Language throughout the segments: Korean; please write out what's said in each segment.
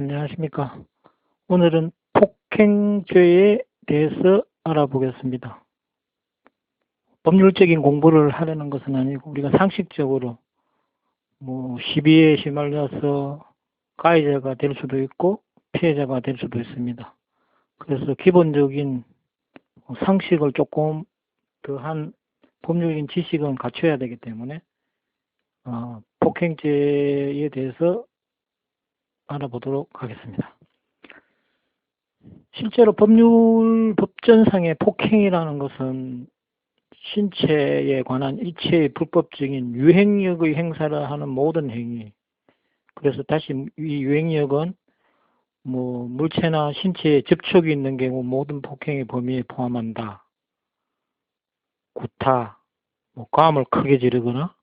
안녕하십니까. 오늘은 폭행죄에 대해서 알아보겠습니다. 법률적인 공부를 하려는 것은 아니고 우리가 상식적으로 시비에 휘말려서 가해자가 될 수도 있고 피해자가 될 수도 있습니다. 그래서 기본적인 상식을 조금 더한 법률적인 지식은 갖춰야 되기 때문에 폭행죄에 대해서 알아보도록 하겠습니다. 실제로 법전상의 폭행이라는 것은 신체에 관한 일체의 불법적인 유행력의 행사를 하는 모든 행위. 그래서 다시 이 유행력은 물체나 신체에 접촉이 있는 경우 모든 폭행의 범위에 포함한다. 구타, 고함을 크게 지르거나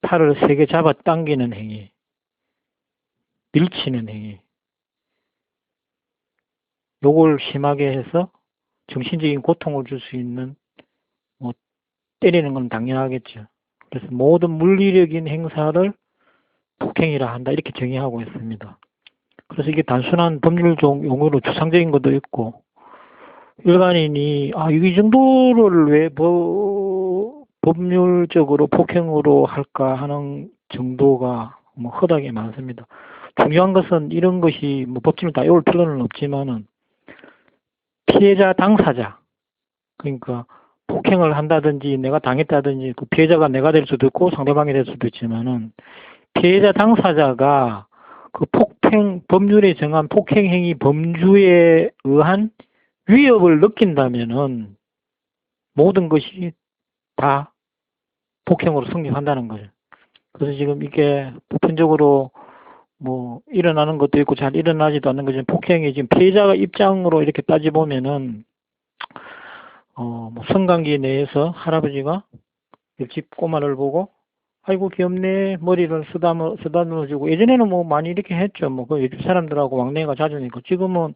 팔을 세게 잡아 당기는 행위, 밀치는 행위. 요걸 심하게 해서 정신적인 고통을 줄 수 있는 때리는 건 당연하겠죠. 그래서 모든 물리적인 행사를 폭행이라 한다 이렇게 정의하고 있습니다. 그래서 이게 단순한 법률 용어로 추상적인 것도 있고 일반인이 이 정도를 왜 법률적으로 폭행으로 할까 하는 정도가 허다하게 많습니다. 중요한 것은 이런 것이 법률을 다 외울 필요는 없지만은 피해자 당사자, 그러니까 폭행을 한다든지 내가 당했다든지 그 피해자가 내가 될 수도 있고 상대방이 될 수도 있지만은 피해자 당사자가 그 법률에 정한 폭행행위 범주에 의한 위협을 느낀다면은 모든 것이 다 폭행으로 성립한다는 거죠. 그래서 지금 이게 보편적으로 일어나는 것도 있고 잘 일어나지도 않는 거지만 폭행이 지금 피해자가 입장으로 이렇게 따져보면은 성관계 내에서 할아버지가 옆집 꼬마를 보고 아이고 귀엽네 머리를 쓰다듬어 주고 예전에는 많이 이렇게 했죠. 그 옆집 사람들하고 왕래가 잦으니까 지금은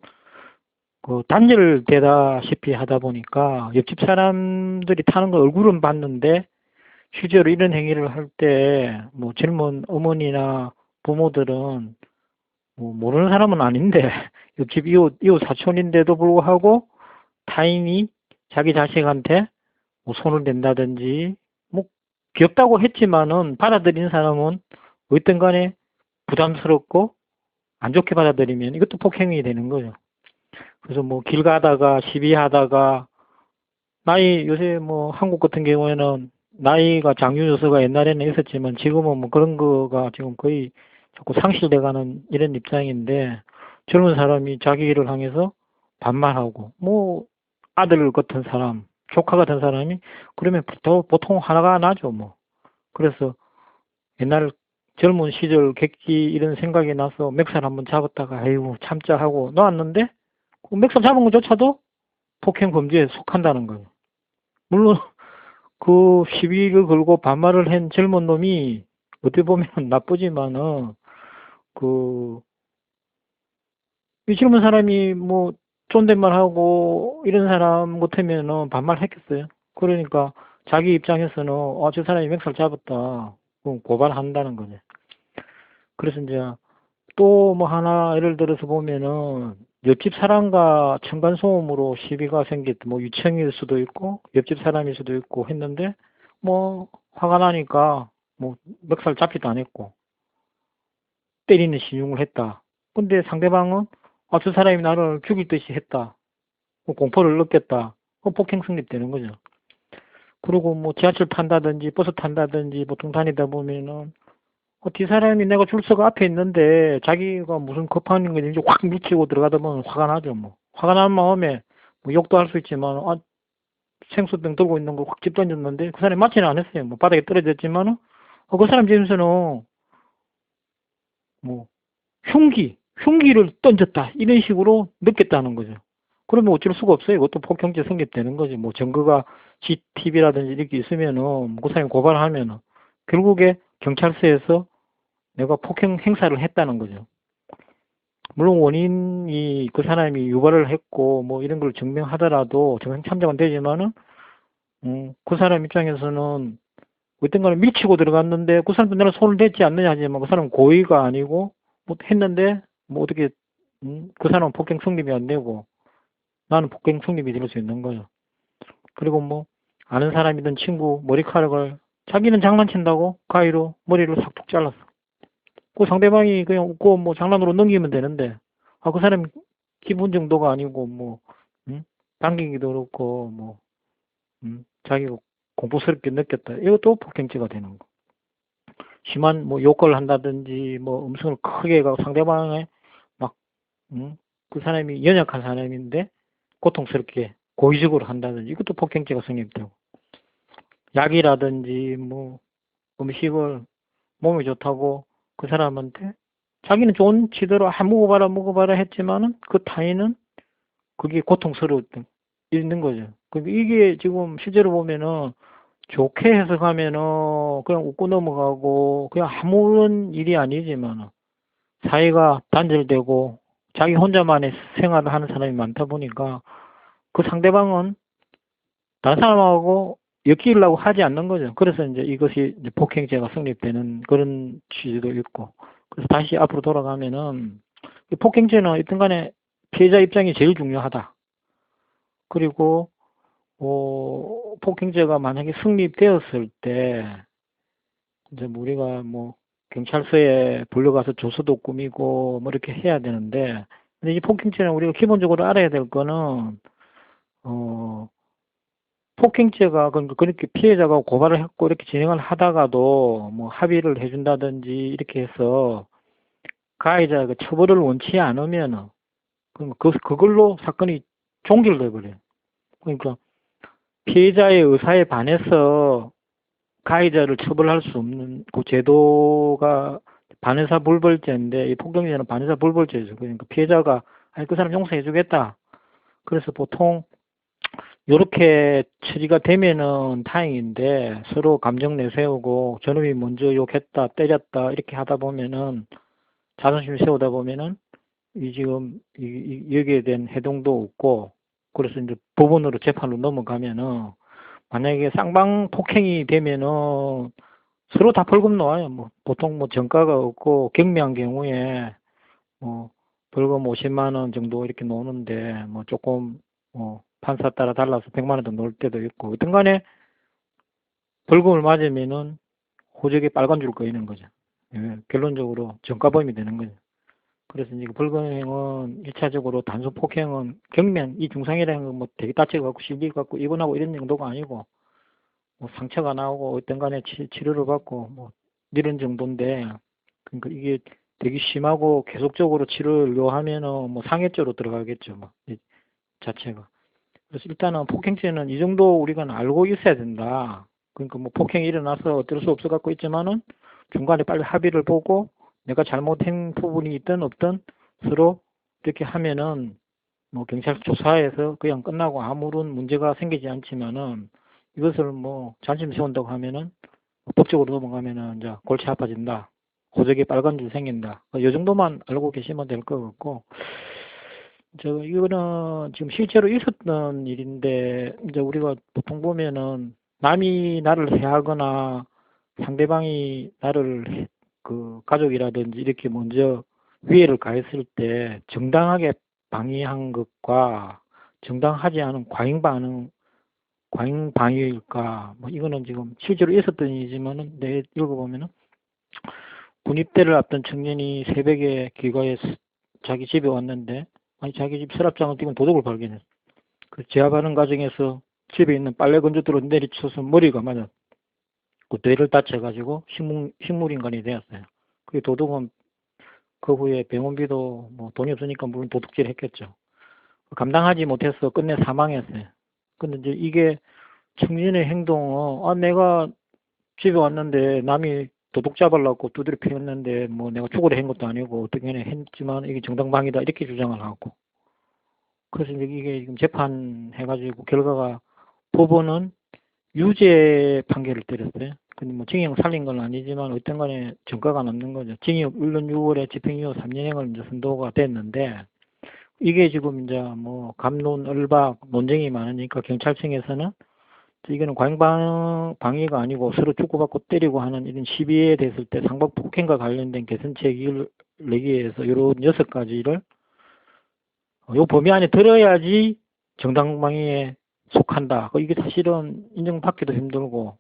단절되다시피 하다 보니까 옆집 사람들이 타는 거 얼굴은 봤는데 실제로 이런 행위를 할 때 젊은 어머니나 부모들은 모르는 사람은 아닌데 옆집 이웃 사촌인데도 불구하고 타인이 자기 자식한테 손을 댄다든지 귀엽다고 했지만은 받아들인 사람은 어떤 간에 부담스럽고 안 좋게 받아들이면 이것도 폭행이 되는 거죠. 그래서 길 가다가 시비하다가 요새 한국 같은 경우에는 나이가 장유 요소가 옛날에는 있었지만 지금은 그런 거가 지금 거의 자꾸 상실돼가는 이런 입장인데 젊은 사람이 자기 일을 향해서 반말하고 아들 같은 사람, 조카 같은 사람이 그러면 보통 화가 나죠. 그래서 옛날 젊은 시절 객기 이런 생각이 나서 멱살 한번 잡았다가 아이고 참자 하고 놓았는데 그 멱살 잡은 것조차도 폭행 범죄에 속한다는 거예요. 물론 그 시비를 걸고 반말을 한 젊은 놈이 어떻게 보면 나쁘지만은 이 젊은 사람이 존댓말하고 이런 사람 같으면은 반말했겠어요. 그러니까 자기 입장에서는 저 사람이 멱살 잡았다. 그럼 고발한다는 거죠. 그래서 이제 또 하나 예를 들어서 보면은 옆집 사람과 층간소음으로 시비가 생겼, 유청일 수도 있고 옆집 사람일 수도 있고 했는데 화가 나니까 멱살 잡지도 않았고 때리는 신용을 했다. 근데 상대방은 저 사람이 나를 죽일 듯이 했다. 공포를 느꼈다. 폭행 성립되는 거죠. 그리고 지하철 탄다든지 버스 탄다든지 보통 다니다 보면은 뒷 사람이 내가 줄서가 앞에 있는데 자기가 무슨 급한 건지 확 미치고 들어가다 보면 화가 나죠. 화가 난 마음에 욕도 할 수 있지만 생수병 들고 있는 거 확 집 던졌는데 그 사람이 맞지는 않았어요. 바닥에 떨어졌지만은 그 사람 집에서는 흉기를 던졌다 이런 식으로 느꼈다는 거죠. 그러면 어쩔 수가 없어요. 이것도 폭행죄 성립되는 거지. 증거가 CCTV라든지 이렇게 있으면은 그 사람이 고발하면은 결국에 경찰서에서 내가 폭행 행사를 했다는 거죠. 물론 원인이 그 사람이 유발을 했고 이런 걸 증명하더라도 증명 참작은 되지만은 그 사람 입장에서는 어떤 거는 밀치고 들어갔는데 그 사람도 내가 손을 댔지 않느냐 하지만 그 사람은 고의가 아니고 했는데 어떻게 그 사람은 폭행 성립이 안 되고 나는 폭행 성립이 될 수 있는 거죠. 그리고 뭐 아는 사람이든 친구 머리카락을 자기는 장난친다고 가위로 머리를 싹둑 잘랐어. 그 상대방이 그냥 웃고 뭐 장난으로 넘기면 되는데 그 사람이 기분 정도가 아니고 뭐 당기기도 그렇고 뭐 자기가 공포스럽게 느꼈다. 이것도 폭행죄가 되는 거. 심한 뭐 욕을 한다든지 뭐 음성을 크게 가고 상대방의 막 그 사람이 연약한 사람인데 고통스럽게 고의적으로 한다든지 이것도 폭행죄가 성립되고 약이라든지 뭐 음식을 몸에 좋다고 그 사람한테 자기는 좋은 치대로 먹어봐라 했지만은 그 타인은 그게 고통스러웠던 있는 거죠. 이게 지금 실제로 보면은 좋게 해석하면은 그냥 웃고 넘어가고 그냥 아무런 일이 아니지만 사회가 단절되고 자기 혼자만의 생활을 하는 사람이 많다 보니까 그 상대방은 다른 사람하고 엮이려고 하지 않는 거죠. 그래서 이제 이것이 이제 폭행죄가 성립되는 그런 취지도 있고. 그래서 다시 앞으로 돌아가면은 폭행죄는 있든 간에 피해자 입장이 제일 중요하다. 그리고 폭행죄가 만약에 성립되었을 때 이제 우리가 뭐 경찰서에 불려가서 조서도 꾸미고 뭐 이렇게 해야 되는데 근데 이 폭행죄는 우리가 기본적으로 알아야 될 거는 폭행죄가 그렇게 피해자가 고발을 했고 이렇게 진행을 하다가도 뭐 합의를 해준다든지 이렇게 해서 가해자가 처벌을 원치 않으면은 그걸로 사건이 종결돼 버려요. 그러니까 피해자의 의사에 반해서 가해자를 처벌할 수 없는 그 제도가 반의사불벌죄인데 이 폭행죄는 반의사불벌죄죠. 그러니까 피해자가 아니 그 사람 용서해주겠다. 그래서 보통 이렇게 처리가 되면은 다행인데 서로 감정 내세우고 저놈이 먼저 욕했다 때렸다 이렇게 하다 보면은 자존심 세우다 보면은 지금 여기에 대한 해동도 없고 그래서 이제 법원으로 재판으로 넘어가면은 만약에 쌍방 폭행이 되면은 서로 다 벌금 나와요. 뭐 보통 뭐 전가가 없고 경미한 경우에 뭐 벌금 50만 원 정도 이렇게 노는데 뭐 조금 판사 따라 달라서 100만 원도 넣을 때도 있고 어떤 간에 벌금을 맞으면은 호적에 빨간 줄 꺼이는 거죠. 예, 결론적으로 전과범이 되는 거죠. 그래서 이제 벌금형은 1차적으로 단순 폭행은 경미한 이 중상이라는 건 뭐 되게 다쳐갖고 시비 갖고 입원하고 이런 정도가 아니고 뭐 상처가 나오고 어떤 간에 치료를 받고 뭐 이런 정도인데 그러니까 이게 되게 심하고 계속적으로 치료를 요하면은 뭐 상해죄로 들어가겠죠. 뭐 이 자체가. 그래서 일단은 폭행죄는 이 정도 우리가 알고 있어야 된다. 그러니까 뭐 폭행이 일어나서 어쩔 수 없어 갖고 있지만은 중간에 빨리 합의를 보고 내가 잘못한 부분이 있든 없든 서로 이렇게 하면은 뭐 경찰 조사에서 그냥 끝나고 아무런 문제가 생기지 않지만은 이것을 뭐 잔심 세운다고 하면은 법적으로 넘어가면은 이제 골치 아파진다. 고적에 빨간 줄 생긴다. 이 정도만 알고 계시면 될 것 같고 이거는 지금 실제로 있었던 일인데 이제 우리가 보통 보면은 남이 나를 해하거나 상대방이 나를 그 가족이라든지 이렇게 먼저 위해를 가했을 때 정당하게 방위한 것과 정당하지 않은 과잉 방위일까 뭐 이거는 지금 실제로 있었던 일이지만은 내 읽어보면은 군입대를 앞둔 청년이 새벽에 귀가해 자기 집에 왔는데 아니 자기 집 서랍장을 띄고 도둑을 발견했어. 그 제압하는 과정에서 집에 있는 빨래 건조대로 내리쳐서 머리가 맞아 그 뇌를 다쳐가지고 식물인간이 되었어요. 그 도둑은 그 후에 병원비도 뭐 돈이 없으니까 물론 도둑질 했겠죠. 감당하지 못해서 끝내 사망했어요. 근데 이제 이게 청년의 행동은 내가 집에 왔는데 남이 도둑 잡으려고 두드려 패였는데 뭐 내가 죽으려 한 것도 아니고 어떻게 했지만 이게 정당방위다 이렇게 주장을 하고 그래서 이제 이게 지금 재판해가지고 결과가 법원은 유죄 판결을 때렸어요. 근데 뭐 징역 살린 건 아니지만 어떤 간에 전과가 남는 거죠. 징역 1년 6월에 집행유예 3년형을 이제 선고가 됐는데 이게 지금 이제 뭐 갑론을박 논쟁이 많으니까 경찰청에서는 이거는 과잉방위가 아니고 서로 주고받고 때리고 하는 이런 시비에 됐을 때 상박 폭행과 관련된 개선책을 내기 위해서 이런 6가지를 요 범위 안에 들어야지 정당방위에 속한다. 이게 사실은 인정받기도 힘들고,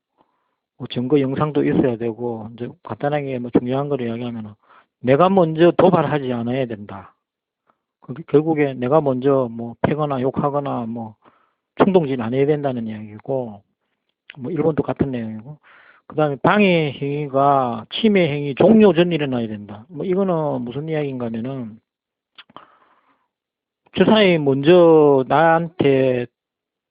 뭐 증거 영상도 있어야 되고, 이제 간단하게 뭐 중요한 걸 이야기하면, 내가 먼저 도발하지 않아야 된다. 결국에 내가 먼저 뭐 패거나 욕하거나 뭐 충동질 안 해야 된다는 이야기고, 뭐 일본도 같은 내용이고, 그 다음에 방해 행위가 침해 행위 종료 전 일어나야 된다. 뭐 이거는 무슨 이야기인가 하면은, 저 사람이 먼저 나한테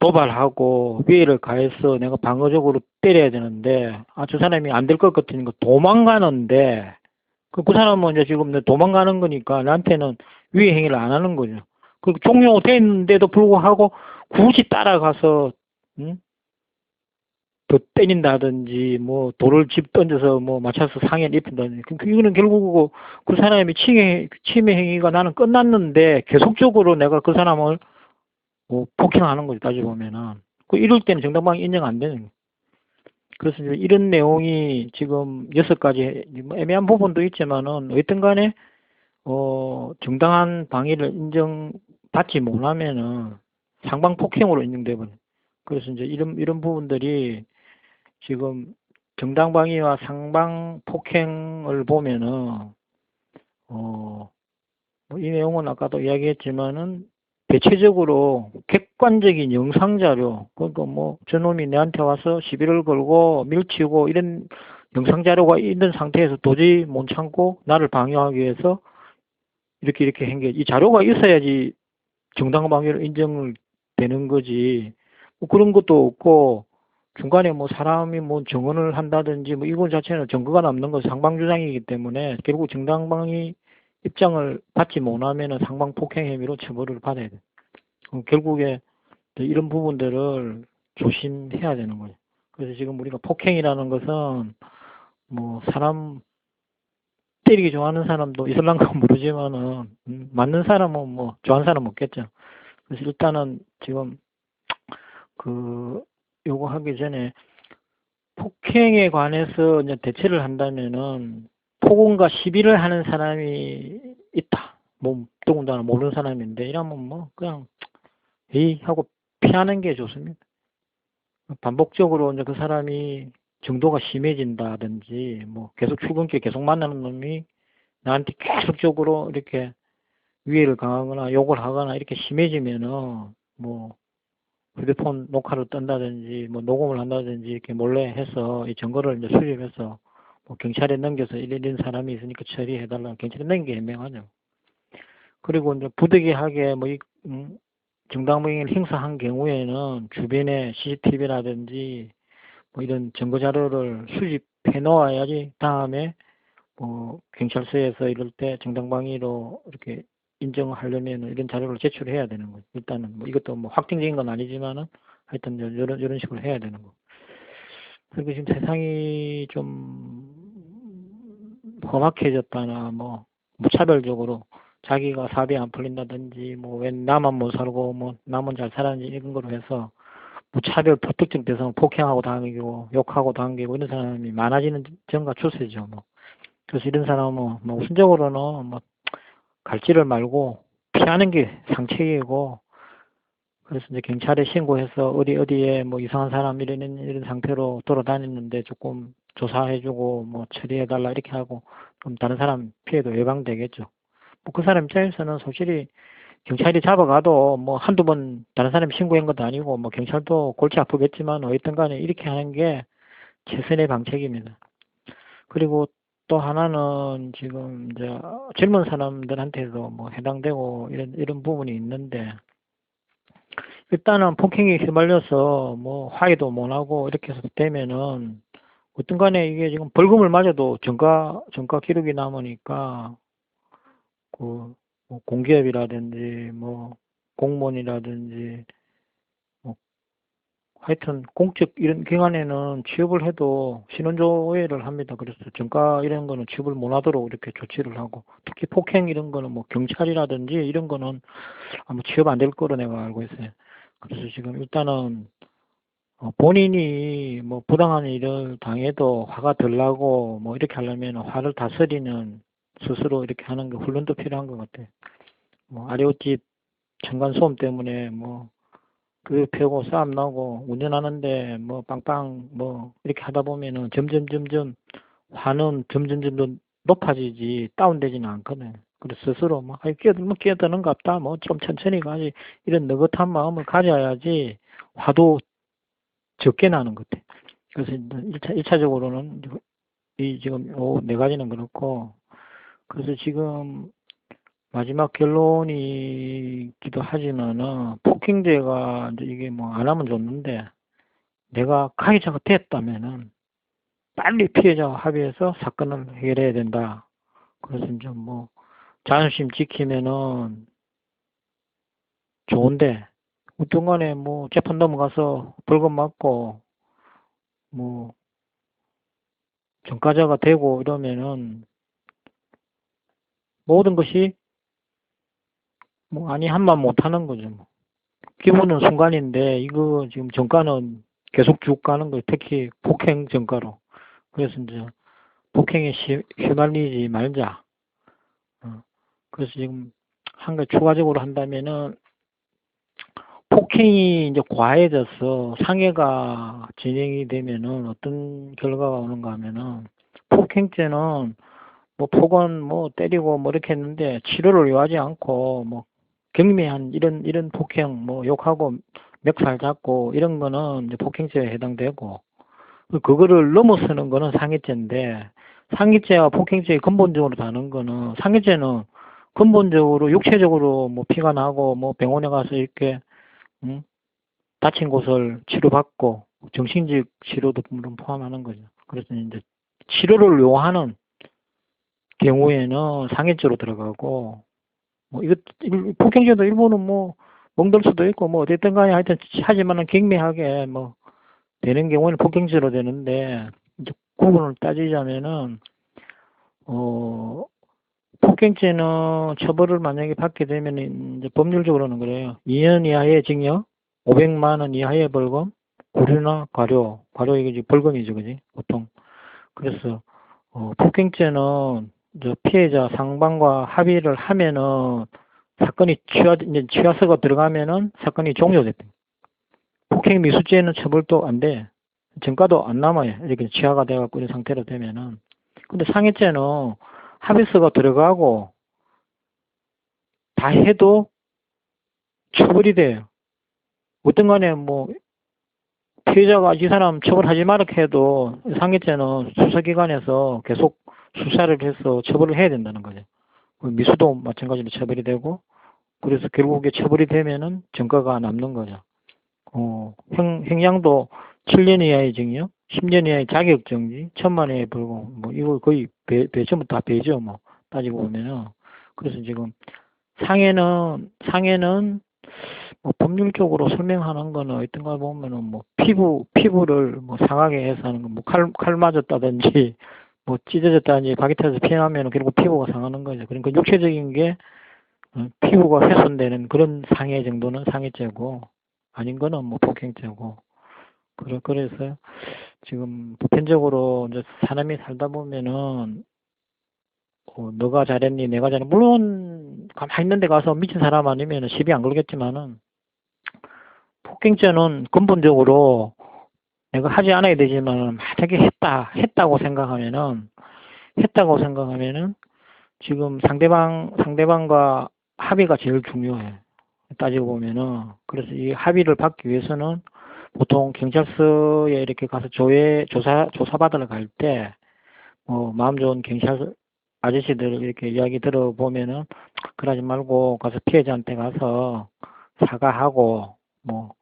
도발하고 위해를 가해서 내가 방어적으로 때려야 되는데, 저 사람이 안 될 것 같으니까 도망가는데, 그 사람은 이제 지금 도망가는 거니까 나한테는 위해 행위를 안 하는 거죠. 그리고 종료됐는데도 불구하고 굳이 따라가서, 응? 더 때린다든지, 뭐, 돌을 집 던져서 뭐, 맞춰서 상해를 입힌다든지. 이거는 결국 그 사람이 침해 행위가 나는 끝났는데 계속적으로 내가 그 사람을 뭐 폭행하는 거지, 따지고 보면은. 이럴 때는 정당방위 인정 안 되는 거예요. 그래서 이제 이런 내용이 지금 6가지, 뭐 애매한 부분도 있지만은, 어쨌든 간에, 정당한 방위를 인정받지 못하면은 상방 폭행으로 인정돼 버려요. 그래서 이제 이런 부분들이 지금 정당 방위와 상방 폭행을 보면은, 뭐이 내용은 아까도 이야기했지만은, 대체적으로 객관적인 영상 자료, 그러니까 뭐 저놈이 내한테 와서 시비를 걸고 밀치고 이런 영상 자료가 있는 상태에서 도저히 못 참고 나를 방해하기 위해서 이렇게 한 게, 이 자료가 있어야지 정당 방위를 인정을 되는 거지. 뭐 그런 것도 없고, 중간에 뭐 사람이 뭐 증언을 한다든지 뭐 이거 자체는 증거가 남는 건 상방주장이기 때문에 결국 정당방위 입장을 받지 못하면은 상방 폭행 혐의로 처벌을 받아야 돼. 결국에 이런 부분들을 조심해야 되는 거예요. 그래서 지금 우리가 폭행이라는 것은 뭐 사람 때리기 좋아하는 사람도 있을란가 모르지만은, 맞는 사람은 뭐 좋아하는 사람 없겠죠. 그래서 일단은 지금 요거 하기 전에 폭행에 관해서 이제 대처를 한다면은, 폭언과 시비를 하는 사람이 있다. 뭐 더군다나 모르는 사람인데 이러면 뭐 그냥 에이 하고 피하는 게 좋습니다. 반복적으로 이제 그 사람이 정도가 심해진다든지, 뭐 계속 출근길 계속 만나는 놈이 나한테 계속적으로 이렇게 위해를 가하거나 욕을 하거나 이렇게 심해지면은, 뭐 휴대폰 녹화를 뜬다든지 뭐 녹음을 한다든지 이렇게 몰래 해서 이 증거를 이제 수집해서 뭐 경찰에 넘겨서 이런 사람이 있으니까 처리해달라, 경찰에 넘기는 게 현명하죠. 그리고 이제 부득이하게 뭐 정당방위를 행사한 경우에는 주변에 CCTV라든지 뭐 이런 증거 자료를 수집해 놓아야지 다음에 뭐 경찰서에서 이럴 때 정당방위로 이렇게 인정하려면 이런 자료를 제출해야 되는 거죠. 일단은 뭐 이것도 뭐 확정적인 건 아니지만은 하여튼 이런 식으로 해야 되는 거. 그리고 지금 세상이 좀 험악해졌다나 뭐 무차별적으로 자기가 사업이 안 풀린다든지 뭐 왜 나만 못 살고 뭐 나만 잘 살았는지 이런 거로 해서 무차별 특정 대상을 폭행하고 당기고 욕하고 당기고 이런 사람이 많아지는 전과 추세죠. 뭐 그래서 이런 사람은 뭐 우선적으로는 뭐 갈지를 말고 피하는 게 상책이고, 그래서 이제 경찰에 신고해서 어디에 뭐 이상한 사람 이런 상태로 돌아다니는데 조금 조사해주고 뭐 처리해달라 이렇게 하고, 그럼 다른 사람 피해도 예방되겠죠. 뭐 그 사람 입장에서는 솔직히 경찰이 잡아가도 뭐 한두 번 다른 사람이 신고한 것도 아니고 뭐 경찰도 골치 아프겠지만 어쨌든 간에 이렇게 하는 게 최선의 방책입니다. 그리고 또 하나는 지금 이제 젊은 사람들한테도 뭐 해당되고 이런 부분이 있는데, 일단은 폭행에 휘말려서 뭐 화해도 못하고 이렇게 해서 되면은 어떤 간에 이게 지금 벌금을 맞아도 전과 기록이 남으니까, 뭐 공기업이라든지 뭐 공무원이라든지 뭐 하여튼 공적 이런 기관에는 취업을 해도 신원조회를 합니다. 그래서 전과 이런 거는 취업을 못 하도록 이렇게 조치를 하고, 특히 폭행 이런 거는 뭐 경찰이라든지 이런 거는 아마 취업 안 될 거로 내가 알고 있어요. 그래서 지금 일단은 본인이 뭐 부당한 일을 당해도 화가 덜 나고 뭐 이렇게 하려면 화를 다스리는 스스로 이렇게 하는 게 훈련도 필요한 것 같아요. 뭐 아래옷집 층간소음 때문에 뭐 그 패고 싸움 나고 운전하는데 뭐 빵빵 뭐 이렇게 하다 보면은 점점 화는 점점 높아지지 다운되지는 않거든. 그래서 스스로 뭐 끼어드는갑다 뭐 좀 천천히 가지 이런 느긋한 마음을 가져야지 화도 적게 나는 것 같아. 그래서 일차적으로는 이 지금 네 가지는 그렇고, 그래서 지금 마지막 결론이기도 하지만은 폭행죄가 이제 이게 뭐 안 하면 좋는데, 내가 가해자가 됐다면은 빨리 피해자와 합의해서 사건을 해결해야 된다. 그래서 이제 뭐 자존심 지키면은 좋은데 어떤 간에 뭐 재판 넘어가서 벌금 맞고 뭐 전과자가 되고 이러면은 모든 것이 뭐 아니 한만 못하는 거죠. 뭐. 기분은 순간인데 이거 지금 전과는 계속 쭉 가는 거예요. 특히 폭행 전과로. 그래서 이제 폭행에 휘말리지 말자. 그래서 지금 한 가지 추가적으로 한다면은 폭행이 이제 과해져서 상해가 진행이 되면은 어떤 결과가 오는가 하면은 폭행죄는 뭐 폭언 뭐 때리고 뭐 이렇게 했는데 치료를 요하지 않고 뭐 경미한 이런 폭행 뭐 욕하고 멱살 잡고 이런 거는 이제 폭행죄에 해당되고 그거를 넘어서는 거는 상해죄인데 상해죄와 폭행죄의 근본적으로 다른 거는 상해죄는 근본적으로 육체적으로 뭐 피가 나고 뭐 병원에 가서 이렇게 다친 곳을 치료받고 정신적 치료도 물론 포함하는 거죠. 그래서 이제 치료를 요하는 경우에는 상해죄로 들어가고 뭐 이거 폭행죄도 일부는 뭐 멍들 수도 있고 뭐 어쨌든 간에 하여튼 하지만은 경미하게 뭐 되는 경우에는 폭행죄로 되는데 이제 구분을 따지자면은 폭행죄는 처벌을 만약에 받게 되면 이제 법률적으로는 그래요. 2년 이하의 징역, 500만 원 이하의 벌금, 구류나 과료 이게 이제 벌금이죠, 그지? 보통. 그래서 폭행죄는 이제 피해자 상방과 합의를 하면은 사건이 이제 취하서가 들어가면은 사건이 종료됐대. 폭행 미수죄는 처벌도 안 돼. 전과도 안 남아요. 이렇게 취하가 돼갖고 이런 상태로 되면은. 근데 상해죄는 합의서가 들어가고 다 해도 처벌이 돼요. 어떤 간에 뭐 피해자가 이 사람 처벌하지 말라 해도 상해죄는 수사기관에서 계속 수사를 해서 처벌을 해야 된다는 거죠. 미수도 마찬가지로 처벌이 되고 그래서 결국에 처벌이 되면은 전과가 남는 거죠. 형량도 7년 이하의 징역, 10년 이하의 자격정지, 1,000만 원의 벌금, 뭐 이거 거의 전부 다 배죠, 뭐 따지고 보면은. 그래서 지금 상해는 뭐 법률적으로 설명하는 거는 어떤가 보면은 뭐 피부를 뭐 상하게 해서 하는 거, 뭐 칼 맞았다든지 뭐 찢어졌다든지 바퀴터에서 피나면은 결국 피부가 상하는 거죠. 그러니까 육체적인 게 피부가 훼손되는 그런 상해 정도는 상해죄고 아닌 거는 뭐 폭행죄고 그래서 지금 보편적으로 이제 사람이 살다 보면은 너가 잘했니 내가 잘했니 물론 가만히 있는 데 가서 미친 사람 아니면 시비 안 걸겠지만은 폭행죄는 근본적으로 내가 하지 않아야 되지만 만약에 했다고 생각하면은 지금 상대방과 합의가 제일 중요해. 따지고 보면은 그래서 이 합의를 받기 위해서는 보통 경찰서에 이렇게 가서 조사받으러 갈 때 마음 좋은 경찰 아저씨들 이렇게 이야기 들어보면은 그러지 말고 가서 피해자한테 가서 사과하고 뭐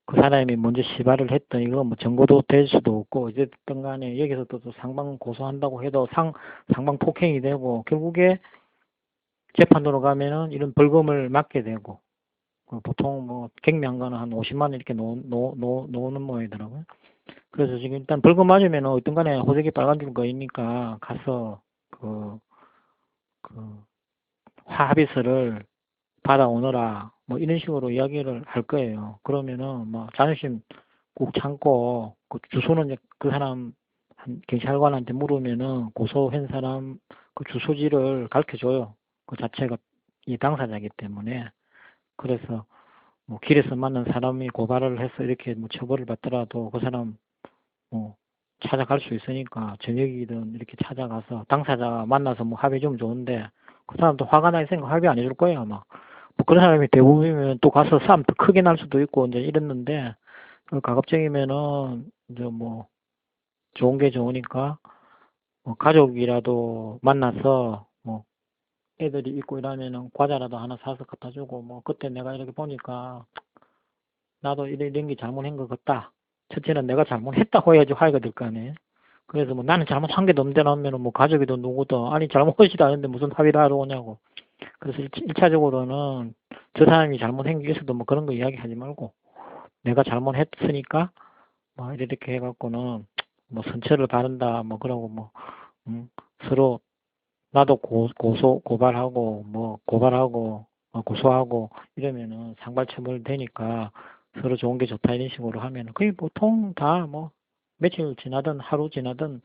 그 사람이 먼저 시발을 했던 이거 뭐 증거도 될 수도 없고 어쨌든 간에 여기서 또 상방 고소한다고 해도 상방 폭행이 되고 결국에 재판으로 가면은 이런 벌금을 맞게 되고 보통 뭐 경미한 거는 한 50만 원 이렇게 놓는 모양이더라고요. 그래서 지금 일단 벌금 맞으면 어떤 간에 호적이 빨간줄 거니까 가서 그 합의서를 받아오너라 뭐 이런 식으로 이야기를 할 거예요. 그러면은 뭐 자존심 꾹 참고 그 주소는 이제 그 사람 경찰관한테 물으면은 고소한 사람 그 주소지를 가르쳐 줘요. 그 자체가 이 당사자이기 때문에 그래서 뭐 길에서 만난 사람이 고발을 해서 이렇게 뭐 처벌을 받더라도 그 사람 뭐 찾아갈 수 있으니까 저녁이든 이렇게 찾아가서 당사자 만나서 뭐 합의 좀 좋은데 그 사람도 화가 나 있으니까 합의 안 해줄 거야 아마. 뭐 그런 사람이 대부분이면 또 가서 싸움 더 크게 날 수도 있고 이제 이랬는데 가급적이면은 이제 뭐 좋은 게 좋으니까 뭐 가족이라도 만나서 뭐 애들이 있고 이러면은 과자라도 하나 사서 갖다 주고 뭐 그때 내가 이렇게 보니까 나도 이런 게 잘못한 것 같다. 첫째는 내가 잘못했다고 해야지 화해가 될 거 아니에요. 그래서 뭐 나는 잘못한 게 없는데 나면은 뭐 가족이든 누구든 아니 잘못이도 아닌데 무슨 합의를 하러 오냐고. 그래서 1차적으로는 저 사람이 잘못한 게 있어도 뭐 그런 거 이야기하지 말고 내가 잘못했으니까 뭐 이렇게 해갖고는 뭐 선처를 바른다 뭐 그러고 뭐 서로 나도 고발하고 뭐 고발하고 고소하고 이러면은 상발처벌 되니까 서로 좋은 게 좋다 이런 식으로 하면은 거의 보통 다 뭐 며칠 지나든 하루 지나든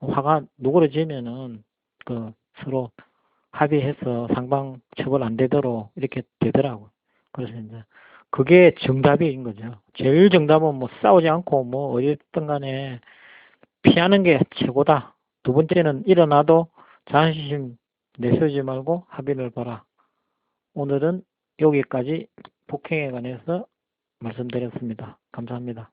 화가 누그러지면은 그 서로 합의해서 상방 처벌 안 되도록 이렇게 되더라고. 그래서 이제 그게 정답인 거죠. 제일 정답은 뭐 싸우지 않고 뭐 어쨌든 간에 피하는 게 최고다. 두 번째는 일어나도 자존심 내세우지 말고 합의를 봐라. 오늘은 여기까지 폭행에 관해서 말씀드렸습니다. 감사합니다.